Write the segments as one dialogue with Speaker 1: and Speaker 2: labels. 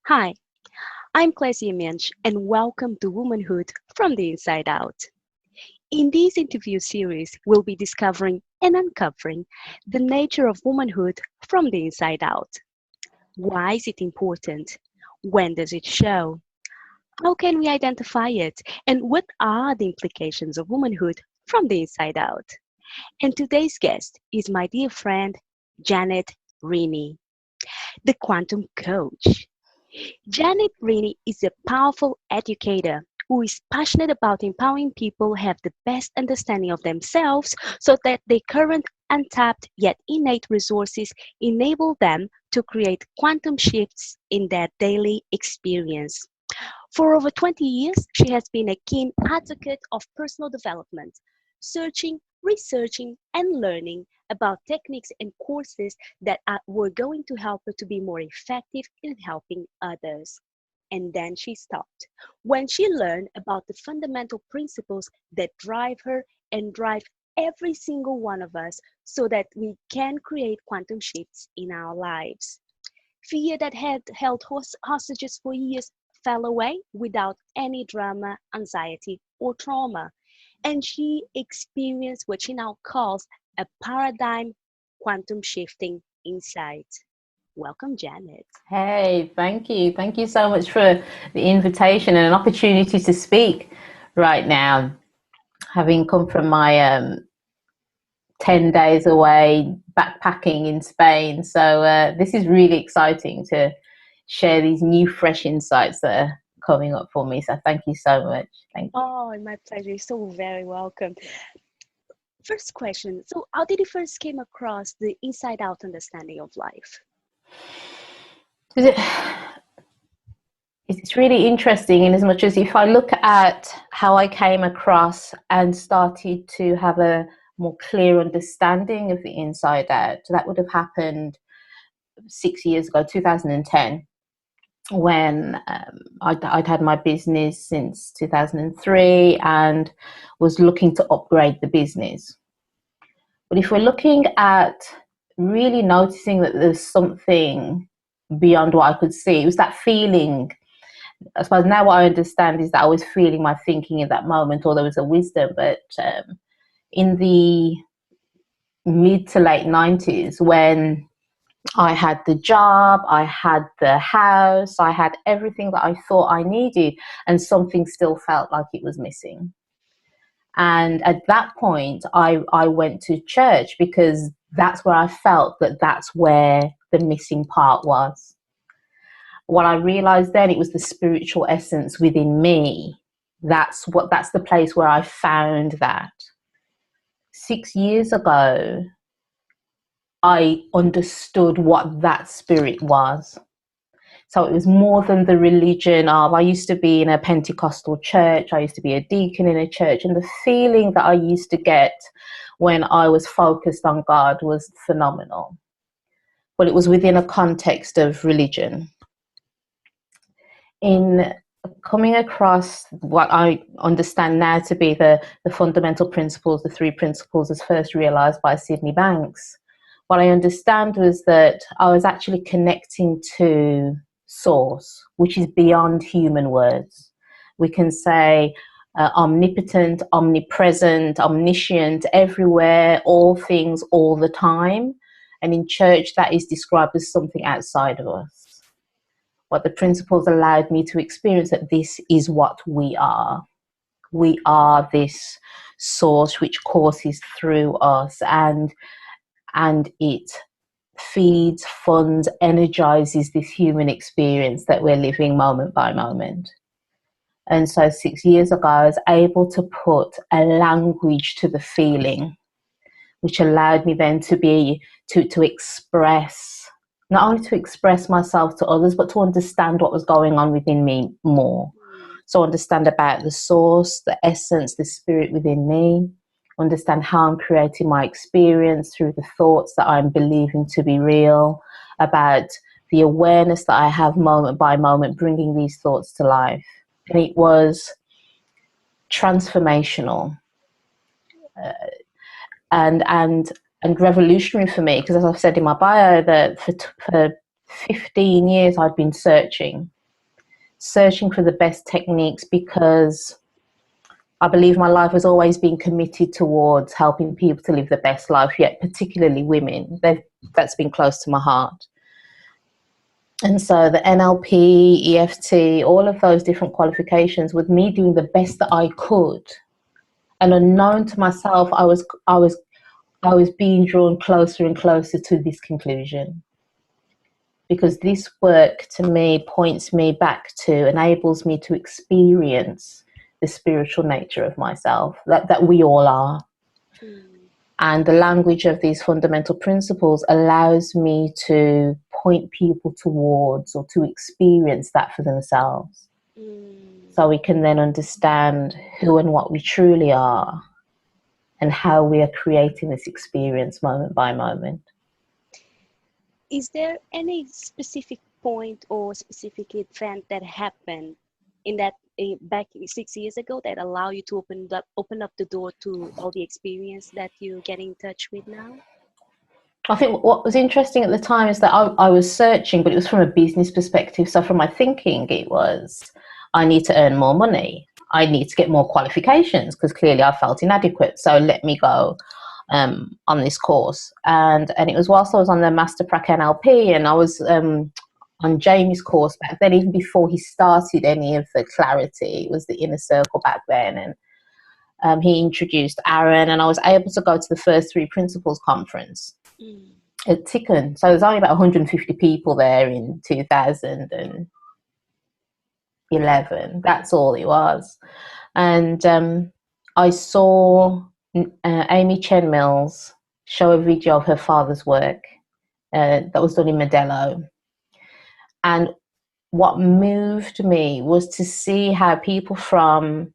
Speaker 1: Hi, I'm Clésia Mendes, and welcome to Womanhood from the Inside Out. In this interview series, we'll be discovering and uncovering the nature of womanhood from the inside out. Why is it important? When does it show? How can we identify it? And what are the implications of womanhood from the inside out? And today's guest is my dear friend, Janet Rhynie, the quantum coach. Rhynie is a powerful educator who is passionate about empowering people have the best understanding of themselves so that their current untapped yet innate resources enable them to create quantum shifts in their daily experience. For over 20 years, she has been a keen advocate of personal development, searching, researching, and learning about techniques and courses that were going to help her to be more effective in helping others. And then she stopped when she learned about the fundamental principles that drive her and drive every single one of us so that we can create quantum shifts in our lives. Fear that had held hostages for years fell away without any drama, anxiety, or trauma. And she experienced what she now calls a paradigm quantum shifting insight. Welcome, Janet.
Speaker 2: Hey, thank you. Thank you so much for the invitation and an opportunity to speak right now. Having come from my 10 days away backpacking in Spain. So this is really exciting to share these new, fresh insights that are coming up for me. So thank you so much. Thank you.
Speaker 1: Oh, my pleasure. You're so very welcome. First question. So, how did you first came across the inside out understanding of life?
Speaker 2: It's really interesting in as much as if I look at how I came across and started to have a more clear understanding of the inside out, that would have happened 6 years ago, 2010, when I'd had my business since 2003 and was looking to upgrade the business. But if we're looking at really noticing that there's something beyond what I could see, it was that feeling. I suppose now what I understand is that I was feeling my thinking in that moment, or there was a wisdom. But in the mid to late 90s, when I had the job, I had the house, I had everything that I thought I needed, and something still felt like it was missing. And at that point, I went to church because that's where I felt that that's where the missing part was. What I realized then, it was the spiritual essence within me. That's the place where I found that. 6 years ago, I understood what that spirit was. So it was more than the religion of, I used to be in a Pentecostal church, I used to be a deacon in a church, and the feeling that I used to get when I was focused on God was phenomenal. But it was within a context of religion. In coming across what I understand now to be the fundamental principles, the three principles as first realized by Sydney Banks, what I understand was that I was actually connecting to source, which is beyond human words. We can say omnipotent, omnipresent, omniscient, everywhere, all things, all the time. And in church, that is described as something outside of us. What the principles allowed me to experience, that this is what we are. We are this source which courses through us, and it feeds, funds, energizes this human experience that we're living moment by moment. And so 6 years ago, I was able to put a language to the feeling, which allowed me then to express, not only to express myself to others, but to understand what was going on within me more. So understand about the source, the essence, the spirit within me, understand how I'm creating my experience through the thoughts that I'm believing to be real, about the awareness that I have moment by moment, bringing these thoughts to life. And it was transformational. And revolutionary for me, because as I've said in my bio, that for 15 years I'd been searching. searching for the best techniques because I believe my life has always been committed towards helping people to live the best life, yet particularly women. That's been close to my heart. And so the NLP, EFT, all of those different qualifications, with me doing the best that I could, and unknown to myself, I was being drawn closer and closer to this conclusion. Because this work to me points me back to, enables me to experience the spiritual nature of myself, that we all are. And the language of these fundamental principles allows me to point people towards or to experience that for themselves. So we can then understand who and what we truly are and how we are creating this experience moment by moment.
Speaker 1: Is there any specific point or specific event that happened in that back 6 years ago that allow you to open up the door to all the experience that you get in touch with now?
Speaker 2: I think what was interesting at the time is that I was searching, but it was from a business perspective. So from my thinking, it was, I need to earn more money. I need to get more qualifications because clearly I felt inadequate. So let me go on this course. And it was whilst I was on the Master Prac NLP, and I was on Jamie's course back then, even before he started any of the clarity. It was the inner circle back then. And he introduced Aaron, and I was able to go to the first 3 principles conference at Tikkun. So there's only about 150 people there in 2011. That's all it was. And I saw Amy Chen Mills show a video of her father's work that was done in Modelo. And what moved me was to see how people from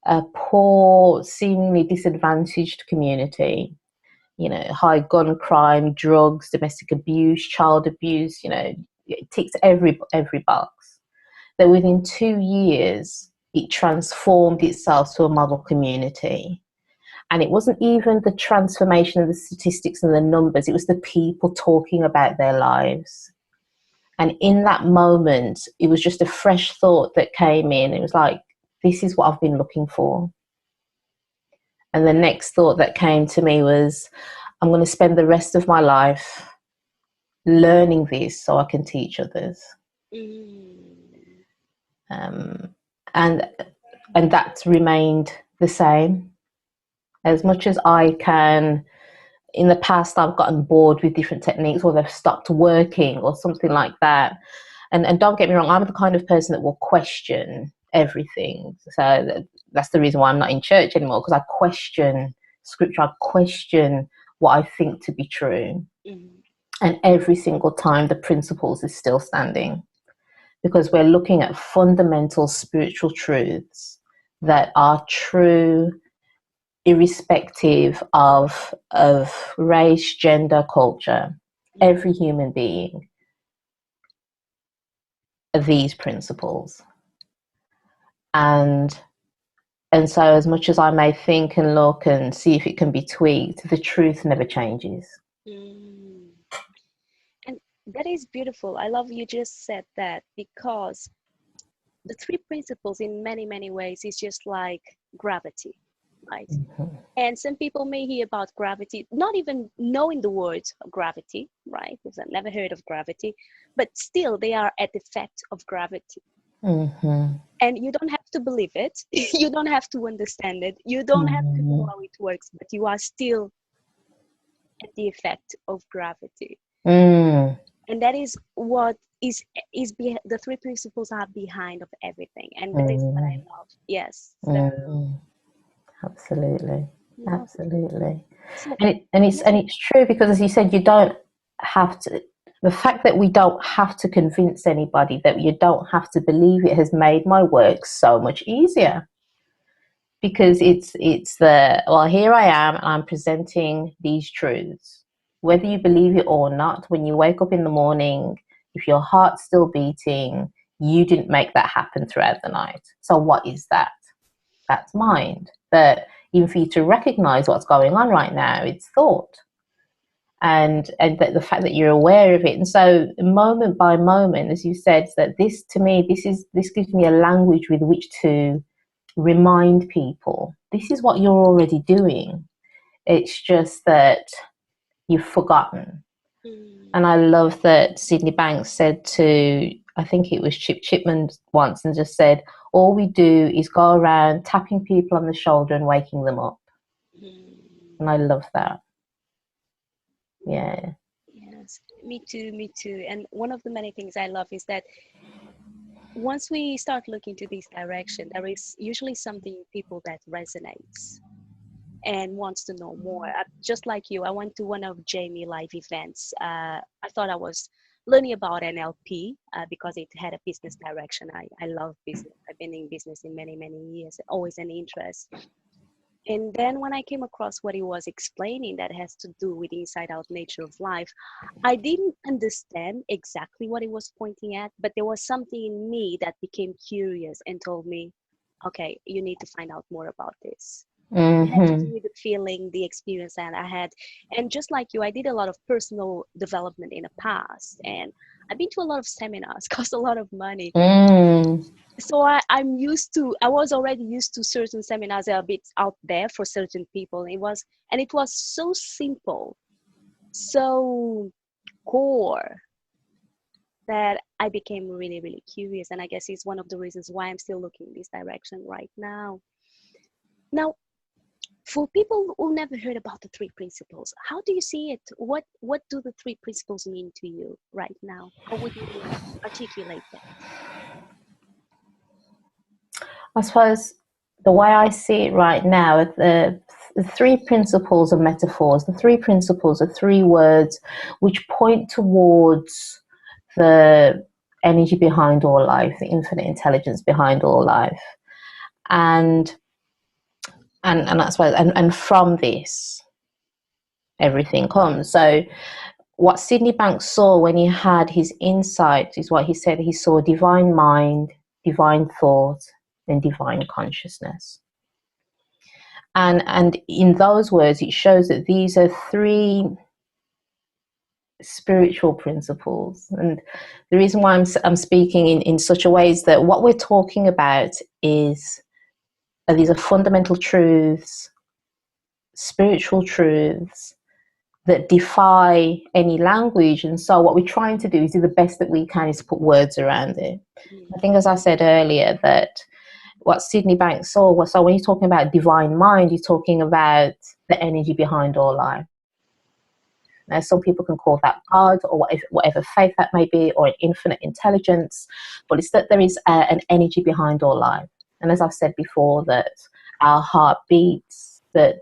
Speaker 2: a poor, seemingly disadvantaged community, you know, high gun crime, drugs, domestic abuse, child abuse, you know, it ticks every box, that within 2 years it transformed itself to a model community. And it wasn't even the transformation of the statistics and the numbers, it was the people talking about their lives. And in that moment, it was just a fresh thought that came in. It was like, this is what I've been looking for. And the next thought that came to me was, I'm going to spend the rest of my life learning this so I can teach others. And that's remained the same. As much as I can, in the past, I've gotten bored with different techniques or they've stopped working or something like that. And don't get me wrong, I'm the kind of person that will question everything. So that's the reason why I'm not in church anymore, because I question scripture, I question what I think to be true. And every single time the principles is still standing, because we're looking at fundamental spiritual truths that are true irrespective of race, gender, culture. Every human being are these principles. And so as much as I may think and look and see if it can be tweaked, the truth never changes.
Speaker 1: And that is beautiful. I love you just said that, because the 3 principles in many, many ways is just like gravity, right? And some people may hear about gravity, not even knowing the words gravity, right? Because I've never heard of gravity, but still they are an effect of gravity. And you don't have to believe it. You don't have to understand it. You don't have to know how it works, but you are still at the effect of gravity. And that is what is the 3 principles are behind of everything. And that is what I love. Yes. So.
Speaker 2: Absolutely. And it's true, because as you said, you don't have to, the fact that we don't have to convince anybody, that you don't have to believe it, has made my work so much easier, because it's well, here I am and I'm presenting these truths, whether you believe it or not. When you wake up in the morning, if your heart's still beating, you didn't make that happen throughout the night. So what is that? That's mind. But even for you to recognize what's going on right now, it's thought. and the fact that you're aware of it. And so moment by moment, as you said, that this to me, this gives me a language with which to remind people this is what you're already doing. It's just that you've forgotten. And I love that Sydney Banks said to, I think it was Chip Chipman once, and just said, all we do is go around tapping people on the shoulder and waking them up. And I love that. Yeah.
Speaker 1: Yes, me too. And one of the many things I love is that once we start looking to this direction, there is usually something in people that resonates and wants to know more. Just like you, I went to one of Jamie live events. I thought I was learning about NLP because it had a business direction. I love business. I've been in business in many, many years, always an interest. And then when I came across what he was explaining that has to do with the inside out nature of life, I didn't understand exactly what he was pointing at, but there was something in me that became curious and told me, okay, you need to find out more about this. It had to do with the feeling, the experience that I had. And just like you, I did a lot of personal development in the past. And I've been to a lot of seminars, cost a lot of money. So I was already used to certain seminars that are a bit out there for certain people. It was so simple, so core, that I became really, really curious. And I guess it's one of the reasons why I'm still looking in this direction right now. Now, for people who never heard about the three principles, how do you see it? What do the three principles mean to you right now? How would you articulate that?
Speaker 2: I suppose the way I see it right now, the three principles are metaphors. The three principles are three words which point towards the energy behind all life, the infinite intelligence behind all life. And that's why, and from this, everything comes. So what Sydney Banks saw when he had his insight is what he said. He saw divine mind, divine thought, and divine consciousness. And in those words, it shows that these are three spiritual principles. And the reason why I'm speaking in such a way is that what we're talking about is these are fundamental truths, spiritual truths that defy any language. And so what we're trying to do is do the best that we can is put words around it. I think, as I said earlier, that what Sydney Banks saw was, so when you're talking about divine mind, you're talking about the energy behind all life. Now, some people can call that God or whatever faith that may be, or an infinite intelligence, but it's that there is an energy behind all life. And as I've said before, that our heart beats, that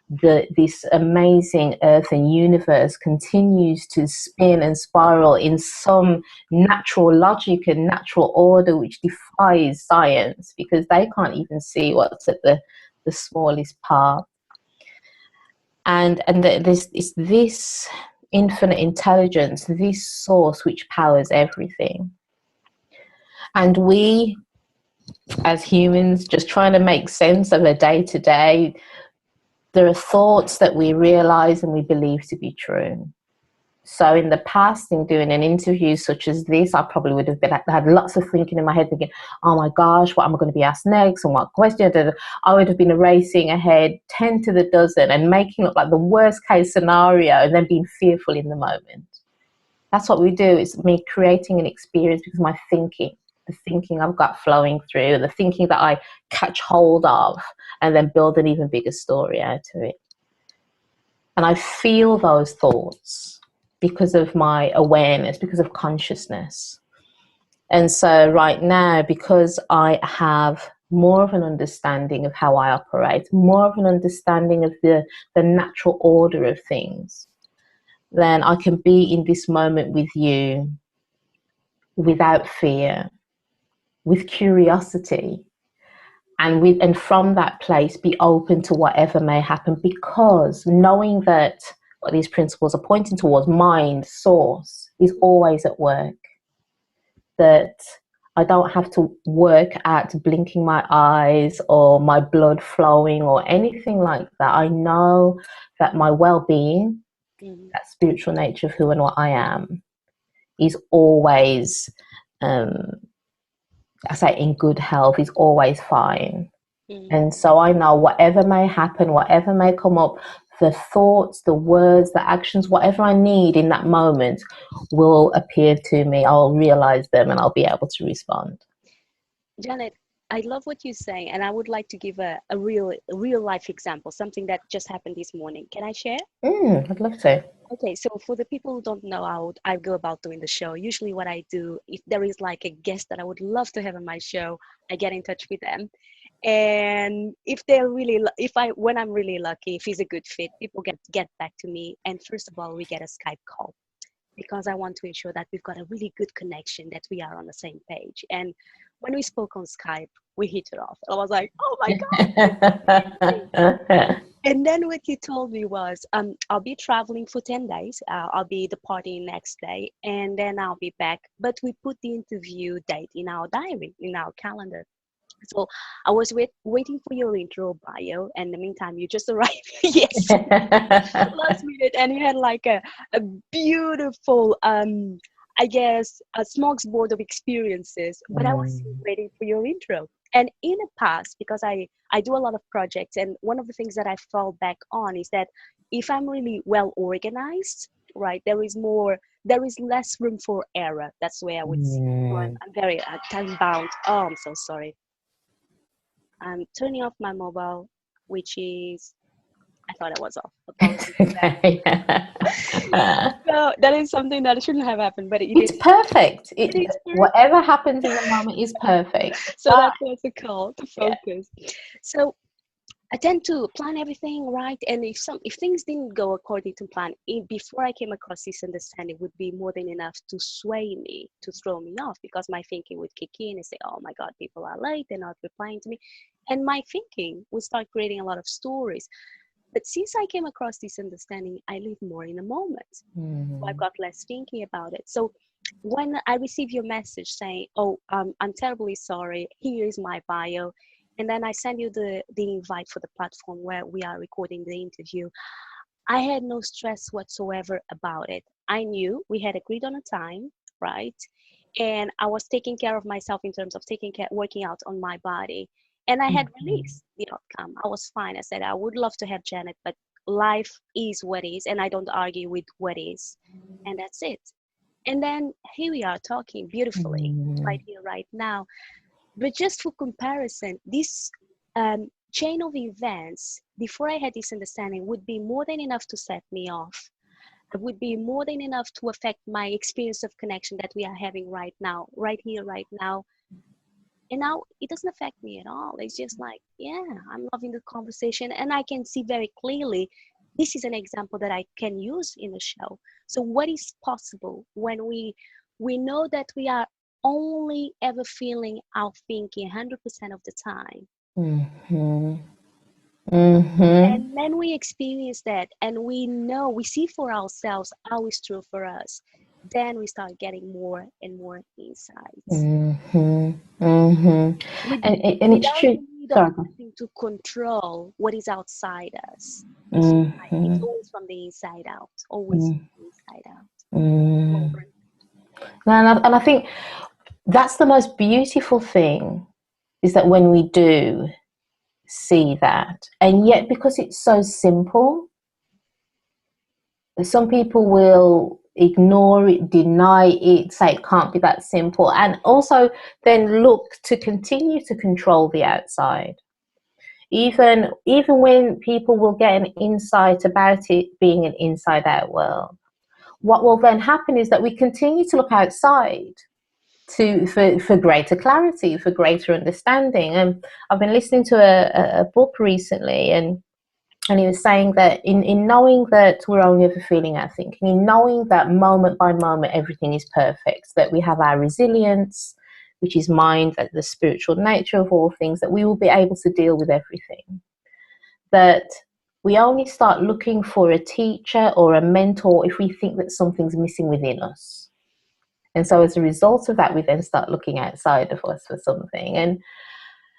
Speaker 2: this amazing earth and universe continues to spin and spiral in some natural logic and natural order which defies science, because they can't even see what's at the smallest part. And this infinite intelligence, this source which powers everything. And we, as humans, just trying to make sense of a day-to-day, there are thoughts that we realize and we believe to be true. So in the past, in doing an interview such as this, I probably would have had lots of thinking in my head, thinking, oh my gosh, what am I going to be asked next, and what question? I would have been racing ahead 10 to the dozen and making up like the worst case scenario and then being fearful in the moment. That's what we do. It's me creating an experience because my thinking, the thinking I've got flowing through, the thinking that I catch hold of, and then build an even bigger story out of it. And I feel those thoughts because of my awareness, because of consciousness. And so right now, because I have more of an understanding of how I operate, more of an understanding of the natural order of things, then I can be in this moment with you without fear, with curiosity, and from that place be open to whatever may happen, because knowing that what these principles are pointing towards, mind, source, is always at work. That I don't have to work at blinking my eyes or my blood flowing or anything like that. I know that my well-being
Speaker 1: Mm,
Speaker 2: that spiritual nature of who and what I am, is always, I say, in good health, is always fine.
Speaker 1: mm.
Speaker 2: And so I know whatever may happen, whatever may come up, the thoughts, the words, the actions, whatever I need in that moment will appear to me. I'll realize them and I'll be able to respond.
Speaker 1: Janet, I love what you say, and I would like to give a real life example, something that just happened this morning. Can I share?
Speaker 2: I'd love to.
Speaker 1: Okay, so for the people who don't know how I go about doing the show, usually what I do, if there is like a guest that I would love to have on my show, I get in touch with them. And if they're really, when I'm really lucky, if he's a good fit, people get back to me. And first of all, we get a Skype call because I want to ensure that we've got a really good connection, that we are on the same page. And when we spoke on Skype, we hit it off. I was like, oh my God. And then what you told me was, I'll be traveling for 10 days. I'll be departing next day, and then I'll be back. But we put the interview date in our diary, in our calendar. So I was waiting for your intro bio, and in the meantime, you just arrived. Yes, last minute, and you had like a beautiful, I guess, a smorgasbord of experiences. But I was still waiting for your intro. And in the past, because I do a lot of projects, and one of the things that I fall back on is that if I'm really well organized, right, there is less room for error. That's where I would say. So I'm very time bound. Oh, I'm so sorry. I'm turning off my mobile, which is, I thought it was off. Apologies for that. So that is something that shouldn't have happened, but it
Speaker 2: It's
Speaker 1: did.
Speaker 2: perfect.
Speaker 1: It is perfect.
Speaker 2: Whatever happens in the moment is perfect.
Speaker 1: So that's what's the call to
Speaker 2: Yeah.
Speaker 1: focus. So I tend to plan everything right, and if things didn't go according to plan, before I came across this understanding, would be more than enough to sway me, to throw me off, because my thinking would kick in and say, "Oh my God, people are late; they're not replying to me," and my thinking would start creating a lot of stories. But since I came across this understanding, I live more in the moment. So I've got less thinking about it. So when I receive your message saying, "Oh, I'm terribly sorry. Here is my bio," and then I send you the invite for the platform where we are recording the interview, I had no stress whatsoever about it. I knew we had agreed on a time, right? And I was taking care of myself in terms of working out on my body. And I had released the outcome. I was fine. I said, I would love to have Janet, but life is what is, and I don't argue with what is. And that's it. And then here we are talking beautifully right here, right now. But just for comparison, this chain of events before I had this understanding would be more than enough to set me off. It would be more than enough to affect my experience of connection that we are having right now, right here, right now. And now it doesn't affect me at all. It's just like, yeah, I'm loving the conversation. And I can see very clearly this is an example that I can use in the show. So what is possible when we know that we are only ever feeling our thinking 100% of the time? And then we experience that, and we see for ourselves how it's true for us. Then we start getting more and more insights.
Speaker 2: And it's
Speaker 1: Without
Speaker 2: true.
Speaker 1: the need of
Speaker 2: Sorry.
Speaker 1: having to control what is outside us. You see, it's always from the inside out, always from the inside out.
Speaker 2: And I think that's the most beautiful thing, is that when we do see that, and yet because it's so simple, some people will ignore it, deny it, say it can't be that simple, and also then look to continue to control the outside. Even when people will get an insight about it being an inside out world, what will then happen is that we continue to look outside for greater clarity, for greater understanding. And I've been listening to a book recently, and he was saying that in knowing that we're only ever feeling our thinking, in knowing that moment by moment everything is perfect, that we have our resilience, which is mind, that the spiritual nature of all things, that we will be able to deal with everything, that we only start looking for a teacher or a mentor if we think that something's missing within us. And so as a result of that, we then start looking outside of us for something.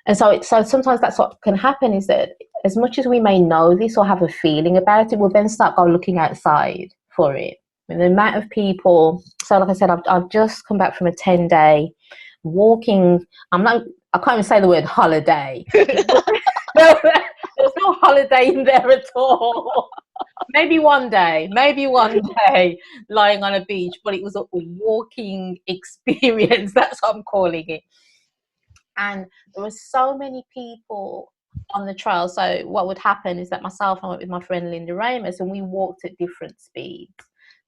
Speaker 2: And so sometimes that's what can happen, is that as much as we may know this or have a feeling about it, we'll then start looking outside for it. And the amount of people, so like I said, I've just come back from a 10-day walking. I can't even say the word holiday. There's no holiday in there at all. Maybe one day lying on a beach, but it was a walking experience. That's what I'm calling it. And there were so many people on the trail. So what would happen is that I went with my friend Linda Ramos, and we walked at different speeds.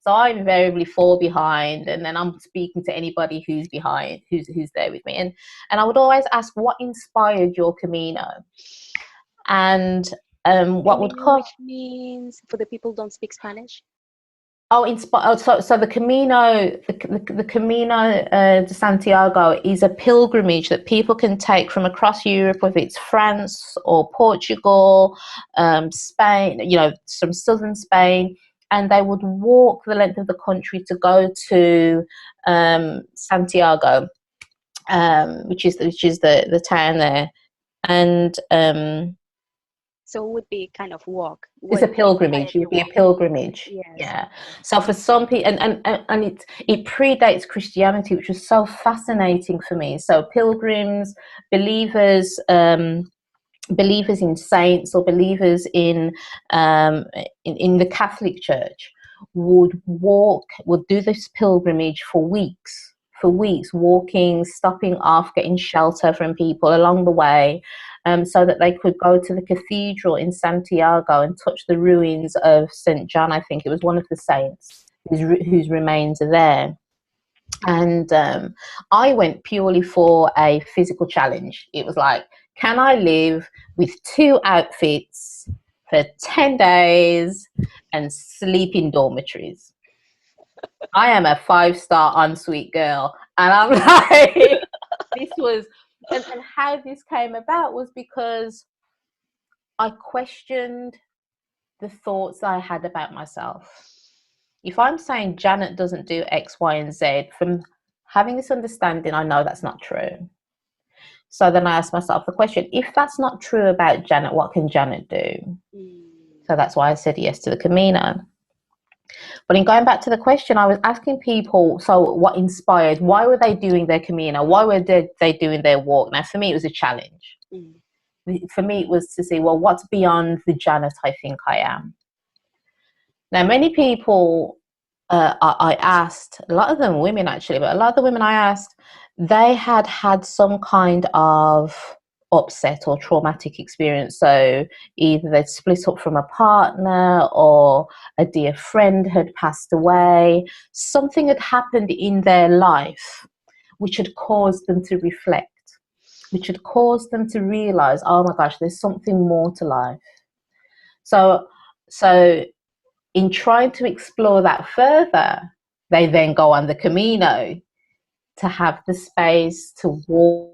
Speaker 2: So I invariably fall behind, and then I'm speaking to anybody who's behind, who's there with me. And I would always ask, what inspired your Camino? And what would come?
Speaker 1: Which means, for the people who don't speak Spanish?
Speaker 2: So the Camino, the Camino de Santiago is a pilgrimage that people can take from across Europe, whether it's France or Portugal, Spain, from southern Spain, and they would walk the length of the country to go to Santiago, which is the town there, and
Speaker 1: so it would be kind of walk.
Speaker 2: It's a pilgrimage. It would be a pilgrimage.
Speaker 1: Yes.
Speaker 2: Yeah. So for some people, and it predates Christianity, which was so fascinating for me. So pilgrims, believers in saints, or believers in the Catholic Church would do this pilgrimage for weeks, walking, stopping off, getting shelter from people along the way, so that they could go to the cathedral in Santiago and touch the ruins of St. John. I think it was one of the saints whose remains are there. And I went purely for a physical challenge. It was like, can I live with 2 outfits for 10 days and sleep in dormitories? I am a 5-star ensuite girl. And I'm like, this was, and how this came about was because I questioned the thoughts I had about myself. If I'm saying Janet doesn't do X, Y, and Z, from having this understanding, I know that's not true. So then I asked myself the question, if that's not true about Janet, what can Janet do? So that's why I said yes to the Camino. But in going back to the question, I was asking people, so what inspired? Why were they doing their Camino? Why were they doing their walk? Now, for me, it was a challenge. For me, it was to see, well, what's beyond the Janet I think I am? Now, many people I asked, a lot of them women actually, but a lot of the women I asked, they had some kind of upset or traumatic experience. So either they'd split up from a partner, or a dear friend had passed away. Something had happened in their life which had caused them to reflect, which had caused them to realize, oh my gosh, there's something more to life. So in trying to explore that further, they then go on the Camino to have the space to walk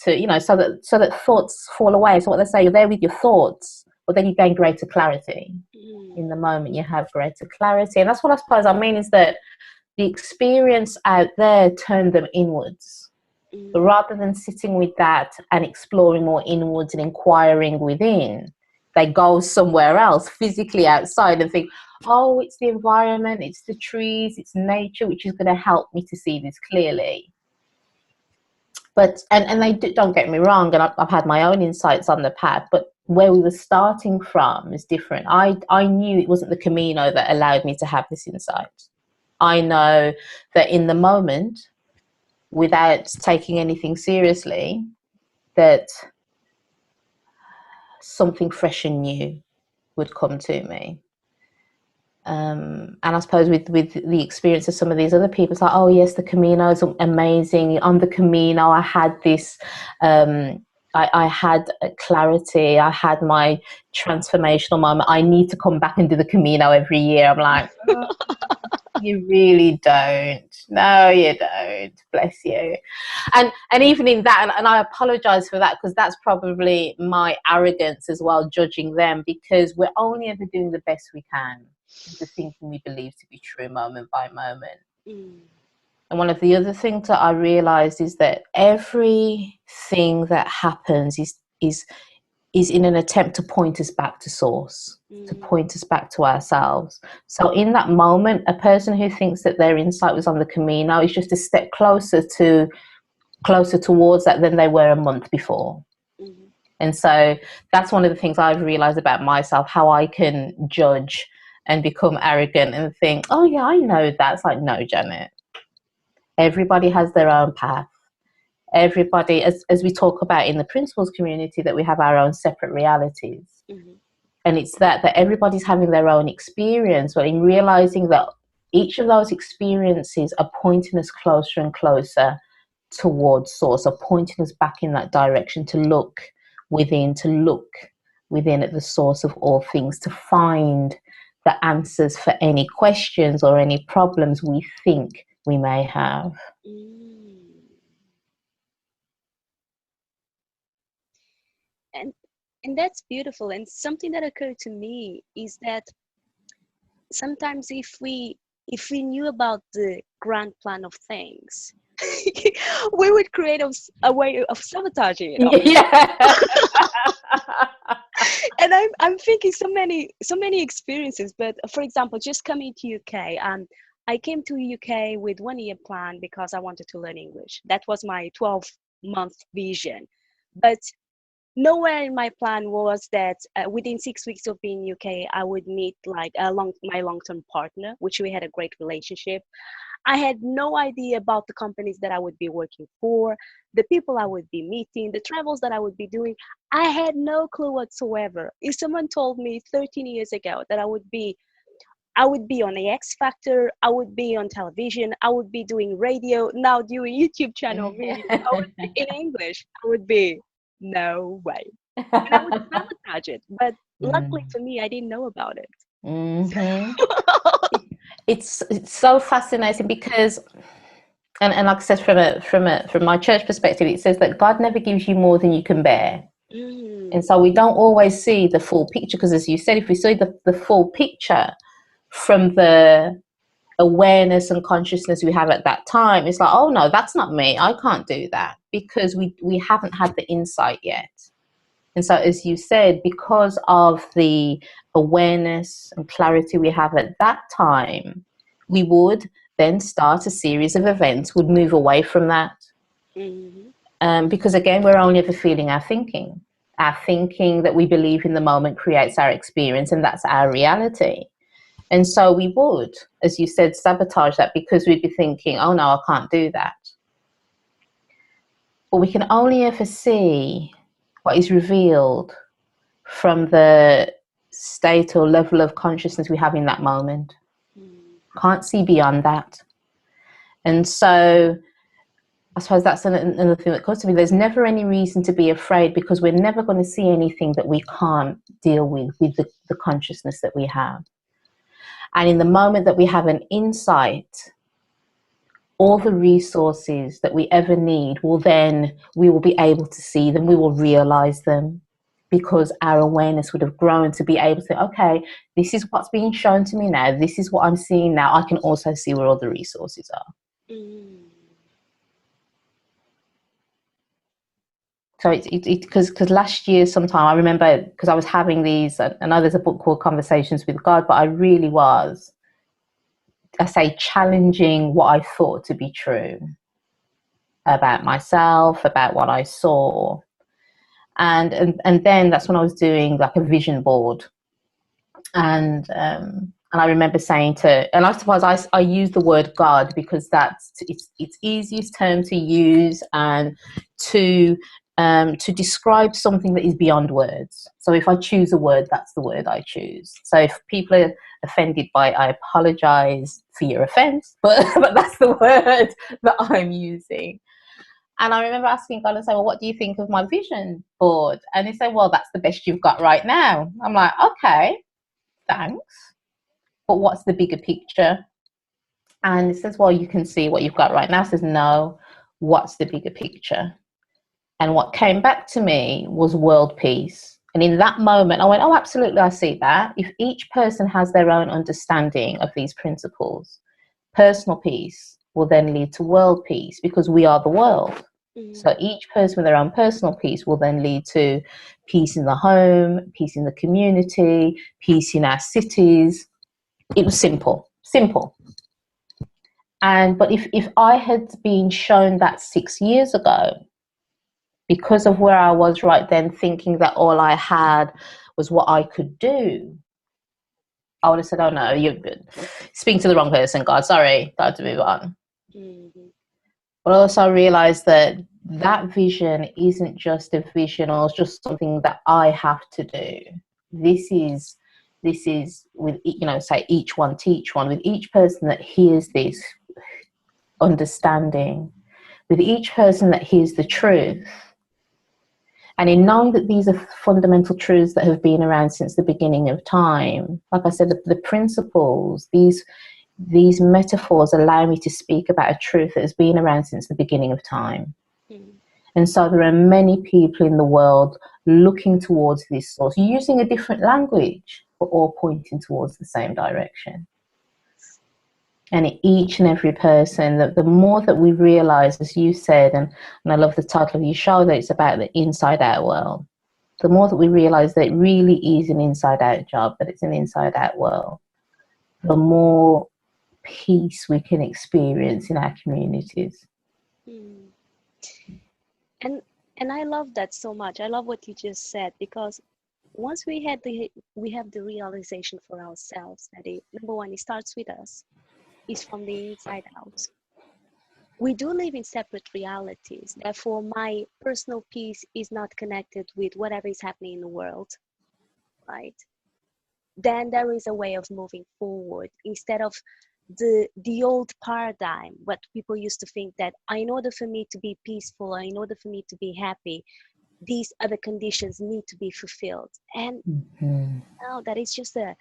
Speaker 2: to, so that thoughts fall away. So what they say, you're there with your thoughts, but then you gain greater clarity. In the moment, you have greater clarity. And that's what I suppose I mean, is that the experience out there turned them inwards. But rather than sitting with that and exploring more inwards and inquiring within, they go somewhere else, physically outside, and think, oh, it's the environment, it's the trees, it's nature, which is going to help me to see this clearly. But, and they don't get me wrong, and I've had my own insights on the path, but where we were starting from is different. I knew it wasn't the Camino that allowed me to have this insight. I know that in the moment, without taking anything seriously, that something fresh and new would come to me. And I suppose with the experience of some of these other people, it's like, oh yes, the Camino is amazing. On the Camino, I had this, I had clarity. I had my transformational moment. I need to come back and do the Camino every year. I'm like, oh, you really don't. No, you don't. Bless you. And even in that, and I apologize for that, because that's probably my arrogance as well, judging them, because we're only ever doing the best we can, the thinking we believe to be true moment by moment. And one of the other things that I realized is that everything that happens is is in an attempt to point us back to source, to point us back to ourselves. So in that moment, a person who thinks that their insight was on the Camino is just a step closer towards that than they were a month before. And so that's one of the things I've realized about myself, how I can judge and become arrogant and think, oh yeah, I know that. It's like, no, Janet, everybody has their own path. Everybody, as we talk about in the principles community, that we have our own separate realities. And it's that everybody's having their own experience, but in realizing that each of those experiences are pointing us closer and closer towards source, are pointing us back in that direction, to look within at the source of all things, to find the answers for any questions or any problems we think we may have.
Speaker 1: And that's beautiful. And something that occurred to me is that sometimes if we knew about the grand plan of things, we would create a way of sabotaging it all.
Speaker 2: Yeah.
Speaker 1: And I'm thinking so many experiences. But for example, just coming to UK, I came to UK with 1 year plan because I wanted to learn English. That was my 12-month vision. But nowhere in my plan was that within 6 weeks of being in UK, I would meet like my long-term partner, which we had a great relationship. I had no idea about the companies that I would be working for, the people I would be meeting, the travels that I would be doing. I had no clue whatsoever. If someone told me 13 years ago that I would be on the X Factor, I would be on television, I would be doing radio, now doing YouTube channel videos, I would be in English, I would be, no way. And I would sabotage it. But luckily for me, I didn't know about it.
Speaker 2: It's so fascinating because, and like I said, from my church perspective, it says that God never gives you more than you can bear. And so we don't always see the full picture, because as you said, if we see the full picture from the awareness and consciousness we have at that time, it's like, oh no, that's not me, I can't do that, because we haven't had the insight yet. And so as you said, because of the awareness and clarity we have at that time, we would then start a series of events, would move away from that. Because again, we're only ever feeling our thinking. Our thinking that we believe in the moment creates our experience, and that's our reality. And so we would, as you said, sabotage that, because we'd be thinking, oh no, I can't do that. But we can only ever see what is revealed from the state or level of consciousness we have in that moment. Can't see beyond that. And so I suppose that's another thing that comes to me. There's never any reason to be afraid, because we're never going to see anything that we can't deal with the consciousness that we have. And in the moment that we have an insight, all the resources that we ever need we will be able to see them, we will realize them, because our awareness would have grown to be able to say, okay, this is what's being shown to me now, this is what I'm seeing now, I can also see where all the resources are. So it's because last year sometime, I remember, because I was having these, I know there's a book called Conversations with God, but I really was, I say, challenging what I thought to be true about myself, about what I saw. And then that's when I was doing like a vision board. And I remember saying and I suppose I use the word God because it's easiest term to use, and to describe something that is beyond words. So if I choose a word, that's the word I choose. So if people are offended by it, I apologize for your offense, but that's the word that I'm using. And I remember asking God and saying, well, what do you think of my vision board? And he said, well, that's the best you've got right now. I'm like, okay, thanks. But what's the bigger picture? And he says, well, you can see what you've got right now. I says, no, what's the bigger picture? And what came back to me was world peace. And in that moment, I went, oh, absolutely, I see that. If each person has their own understanding of these principles, personal peace will then lead to world peace, because we are the world. So each person with their own personal peace will then lead to peace in the home, peace in the community, peace in our cities. It was simple. But if I had been shown that 6 years ago, because of where I was right then, thinking that all I had was what I could do, I would have said, oh no, you're speaking to the wrong person, God, sorry, got to move on. But also I realized that vision isn't just a vision or just something that I have to do. This is with, say each one teach one, with each person that hears this understanding, with each person that hears the truth. And in knowing that these are fundamental truths that have been around since the beginning of time, like I said, the principles, these metaphors allow me to speak about a truth that has been around since the beginning of time. And so there are many people in the world looking towards this source, using a different language, but all pointing towards the same direction. And each and every person, the more that we realize, as you said, and I love the title of your show, that it's about the inside out world. The more that we realize that it really is an inside out job, that it's an inside out world, the more peace we can experience in our communities.
Speaker 1: And I love that so much. I love what you just said, because once we have the realization for ourselves that number one, it starts with us, is from the inside out. We do live in separate realities. Therefore, my personal peace is not connected with whatever is happening in the world, right? Then there is a way of moving forward instead of the old paradigm, what people used to think that in order for me to be peaceful, or in order for me to be happy, these other conditions need to be fulfilled. And now that is just a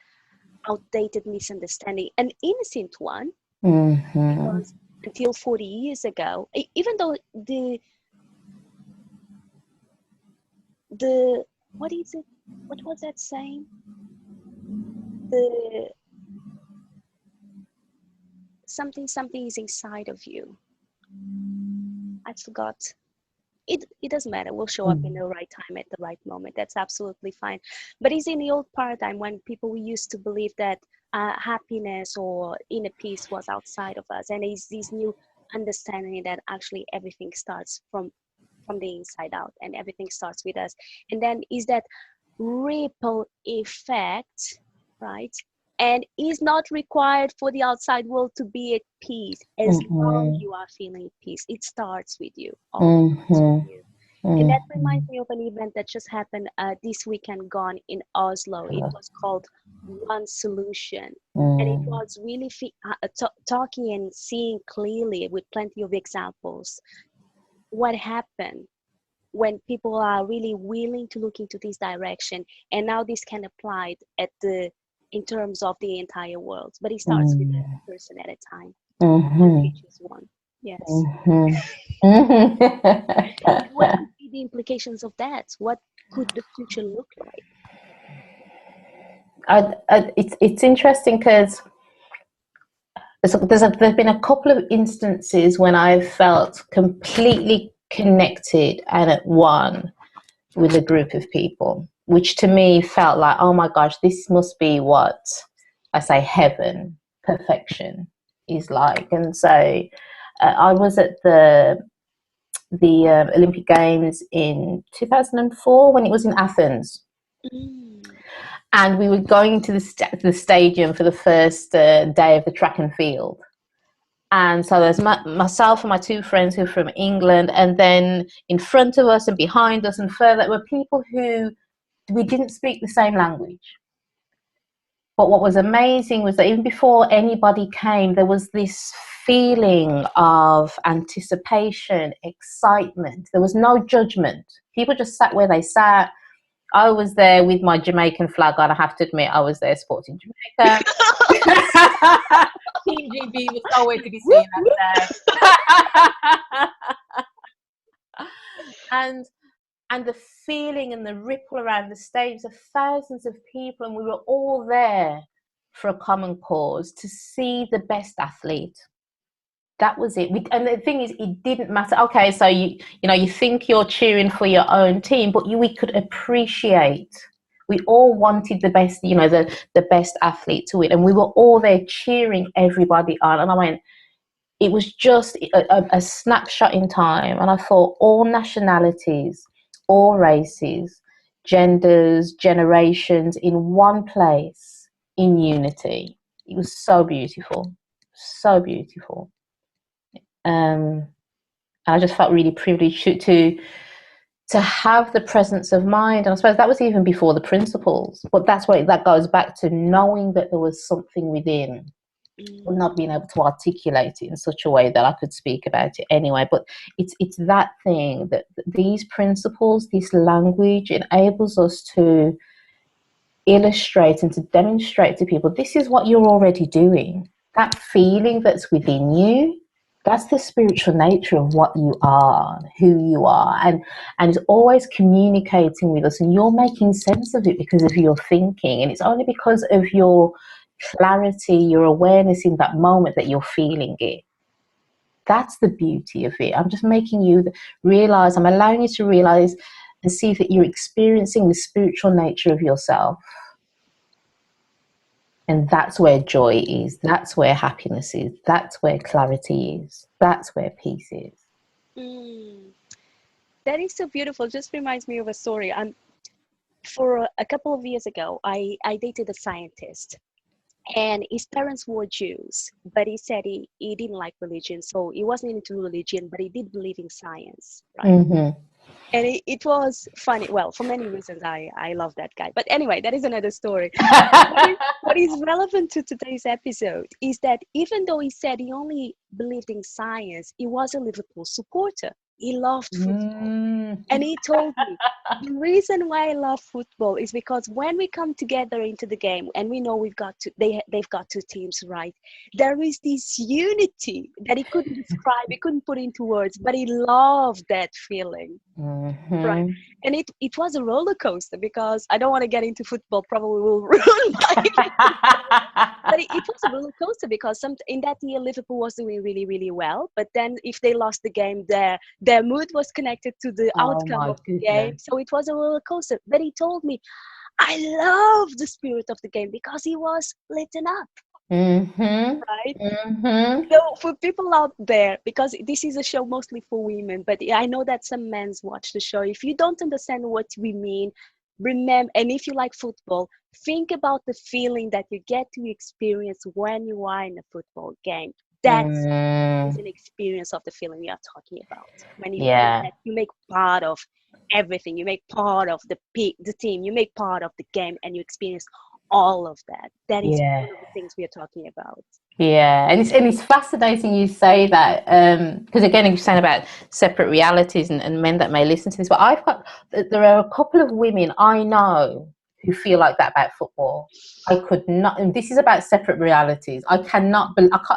Speaker 1: outdated misunderstanding, an innocent one, because until 40 years ago, even though the what is it? What was that saying? The something is inside of you. I forgot. It doesn't matter. We'll show up in the right time at the right moment. That's absolutely fine. But it's in the old paradigm when people used to believe that happiness or inner peace was outside of us, and it's this new understanding that actually everything starts from the inside out, and everything starts with us. And then is that ripple effect, right? And is not required for the outside world to be at peace. As long as you are feeling peace, it starts with you. Always with you. And that reminds me of an event that just happened this weekend gone in Oslo. It was called One Solution. And it was really talking and seeing clearly with plenty of examples what happened when people are really willing to look into this direction. And now this can apply in terms of the entire world, but it starts with a person at a time. One teaches one. Yes. What could be the implications of that? What could the future look like?
Speaker 2: It's interesting because there's been a couple of instances when I've felt completely connected and at one with a group of people, which to me felt like, oh my gosh, this must be what I say heaven, perfection is like. And so I was at the Olympic Games in 2004 when it was in Athens. And we were going to the stadium for the first day of the track and field. And so there's myself and my two friends who are from England, and then in front of us and behind us and further were people who we didn't speak the same language. But what was amazing was that even before anybody came, there was this feeling of anticipation, excitement. There was no judgment. People just sat where they sat. I was there with my Jamaican flag on. I have to admit, I was there supporting Jamaica. Team GB was nowhere to be seen that day. And the feeling and the ripple around the stage of thousands of people, and we were all there for a common cause, to see the best athlete, That was it. And the thing is, it didn't matter. Okay, so you know, you think you're cheering for your own team, but we could appreciate. We all wanted the best, you know, the best athlete to win, and we were all there cheering everybody on. And I went, it was just a snapshot in time, and I thought all nationalities, all races, genders, generations in one place in unity. It was so beautiful, so beautiful. And I just felt really privileged to have the presence of mind. And I suppose that was even before the principles, but that's why that goes back to knowing that there was something within, but not being able to articulate it in such a way that I could speak about it anyway. But it's that thing that these principles, this language, enables us to illustrate and to demonstrate to people, this is what you're already doing. That feeling that's within you, that's the spiritual nature of what you are, who you are, and it's always communicating with us, and you're making sense of it because of your thinking, and it's only because of your clarity, your awareness in that moment that you're feeling it. That's the beauty of it. I'm just making you realize, I'm allowing you to realize and see that you're experiencing the spiritual nature of yourself. And that's where joy is. That's where happiness is. That's where clarity is. That's where peace is.
Speaker 1: That is so beautiful. Just reminds me of a story. For a couple of years ago, I dated a scientist, and his parents were Jews, but he said he didn't like religion, so he wasn't into religion, but he did believe in science, right?
Speaker 2: Mm-hmm.
Speaker 1: And it was funny. Well, for many reasons, I love that guy. But anyway, that is another story. What is relevant to today's episode is that even though he said he only believed in science, he was a Liverpool supporter. He loved football. And he told me, the reason why I love football is because when we come together into the game, and we know they've got two teams, right? There is this unity that he couldn't describe, he couldn't put into words, but he loved that feeling.
Speaker 2: Mm-hmm.
Speaker 1: Right. And it was a roller coaster, because I don't want to get into football, probably will ruin but it was a roller coaster, because in that year Liverpool was doing really, really well, but then if they lost the game, their mood was connected to the outcome of the game. So it was a roller coaster. But he told me, I love the spirit of the game because he was lit up.
Speaker 2: Mm-hmm.
Speaker 1: Right?
Speaker 2: Mm-hmm.
Speaker 1: So for people out there, because this is a show mostly for women, but I know that some men watch the show. If you don't understand what we mean, remember, and if you like football, think about the feeling that you get to experience when you are in a football game. That is an experience of the feeling we are talking about. When you feel that you make part of everything, you make part of the team, you make part of the game, and you experience all of that. That is one of the things we are talking about.
Speaker 2: Yeah, and it's fascinating you say that, because again, you're saying about separate realities and men that may listen to this, but there are a couple of women I know who feel like that about football. I could not, and this is about separate realities. I can't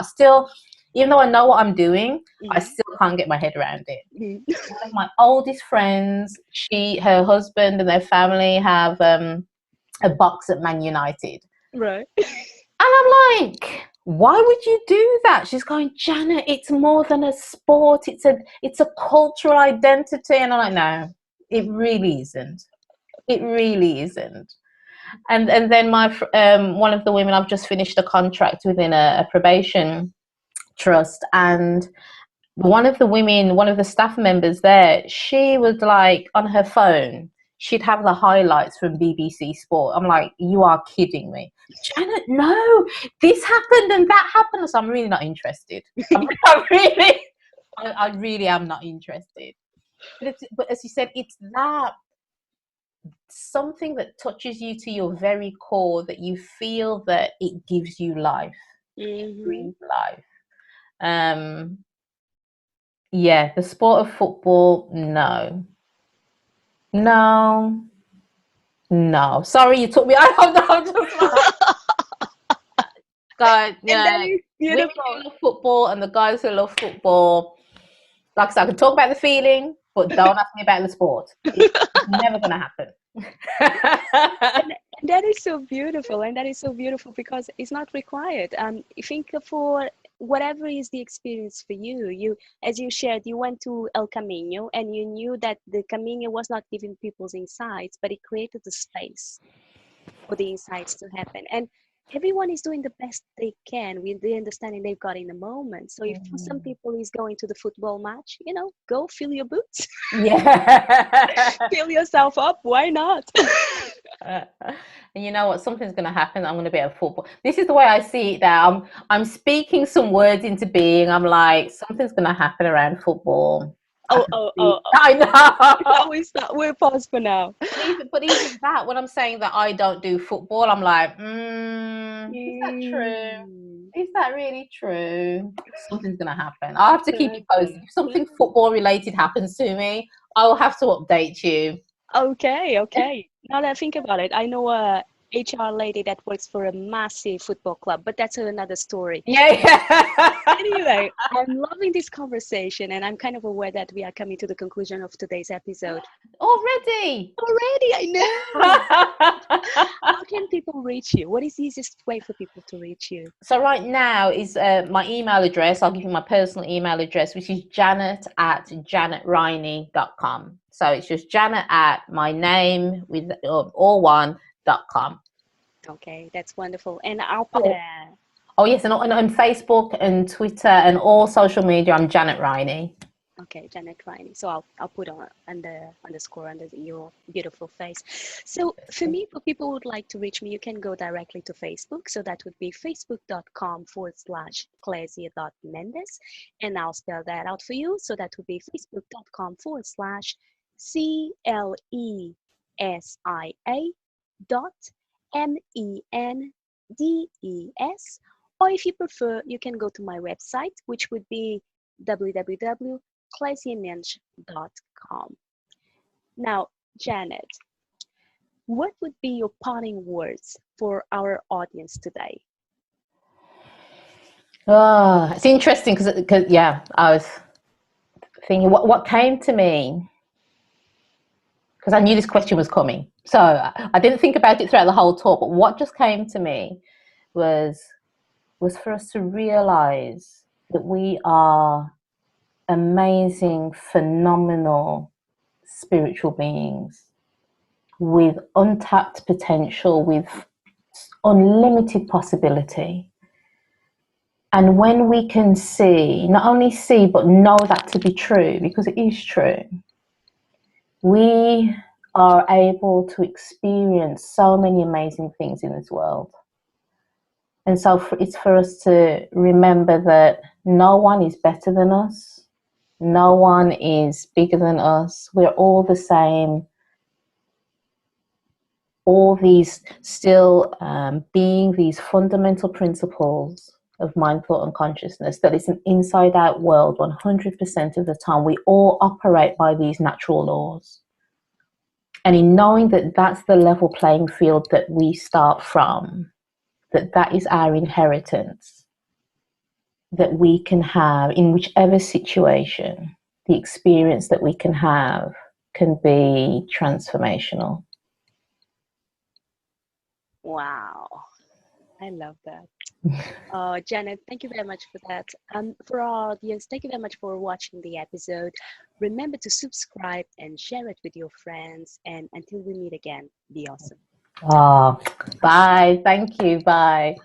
Speaker 2: still, even though I know what I'm doing, I still can't get my head around it. One of my oldest friends, her husband and their family have a box at Man United.
Speaker 1: Right.
Speaker 2: And I'm like, why would you do that? She's going, Janet, it's more than a sport. It's a cultural identity. And I'm like, no, it really isn't. It really isn't. And then my one of the women, I've just finished a contract within a probation trust, and one of the staff members there, she was like on her phone, she'd have the highlights from BBC Sport. I'm like, you are kidding me. Janet, no, this happened and that happened. So I'm really not interested. I really am not interested. But as you said, it's that something that touches you to your very core, that you feel that it gives you life, breathes life. Yeah, the sport of football, no. Sorry, you took me. I'm just like, God, yeah. Women who love football and the guys who love football. Like I said, I can talk about the feeling, but don't ask me about the sport. It's never going to happen.
Speaker 1: And that is so beautiful, because it's not required. I think for whatever is the experience for you, as you shared, you went to El Camino and you knew that the Camino was not giving people's insights, but it created the space for the insights to happen. And everyone is doing the best they can with the understanding they've got in the moment. So if for some people is going to the football match, go fill your boots.
Speaker 2: Yeah.
Speaker 1: Fill yourself up. Why not?
Speaker 2: And you know what? Something's going to happen. I'm going to be at football. This is the way I see it now. I'm speaking some words into being. I'm like, something's going to happen around football.
Speaker 1: Oh.
Speaker 2: I know.
Speaker 1: So we'll pause for now.
Speaker 2: But even that, when I'm saying that I don't do football, I'm like, is that true? Is that really true? Something's going to happen. I'll have to keep you posted. If something football related happens to me, I will have to update you.
Speaker 1: Okay. Now that I think about it, I know a HR lady that works for a massive football club, but that's another story.
Speaker 2: Yeah.
Speaker 1: Anyway, I'm loving this conversation, and I'm kind of aware that we are coming to the conclusion of today's episode.
Speaker 2: Already,
Speaker 1: I know. How can people reach you? What is the easiest way for people to reach you?
Speaker 2: So right now is my email address. I'll give you my personal email address, which is janet@janetrhynie.com. So it's just Janet at my name with all one.com.
Speaker 1: Okay, that's wonderful. And I'll put
Speaker 2: Oh yes, and on Facebook and Twitter and all social media, I'm Janet Rhynie.
Speaker 1: Okay, Janet Rhynie. So I'll put on the underscore under your beautiful face. So for me, for people who would like to reach me, you can go directly to Facebook. So that would be facebook.com/Clésia.Mendes. And I'll spell that out for you. So that would be facebook.com/CLESIA.MENDES. Or if you prefer, you can go to my website, which would be www.clésiamendes.com. Now, Janet, what would be your parting words for our audience today?
Speaker 2: Oh, it's interesting because yeah, I was thinking what came to me, because I knew this question was coming. So I didn't think about it throughout the whole talk, but what just came to me was for us to realize that we are amazing, phenomenal spiritual beings with untapped potential, with unlimited possibility. And when we can not only see, but know that to be true, because it is true, we are able to experience so many amazing things in this world. And so it's for us to remember that no one is better than us. No one is bigger than us. We're all the same. All these still being these fundamental principles of mind, thought, and consciousness, that it's an inside-out world 100% of the time. We all operate by these natural laws. And in knowing that that's the level playing field that we start from, that is our inheritance, that we can have in whichever situation, the experience that we can have can be transformational.
Speaker 1: Wow, I love that. Janet, thank you very much for that. For our audience, thank you very much for watching the episode. Remember to subscribe and share it with your friends. And until we meet again, be awesome.
Speaker 2: Oh, bye. Thank you. Bye.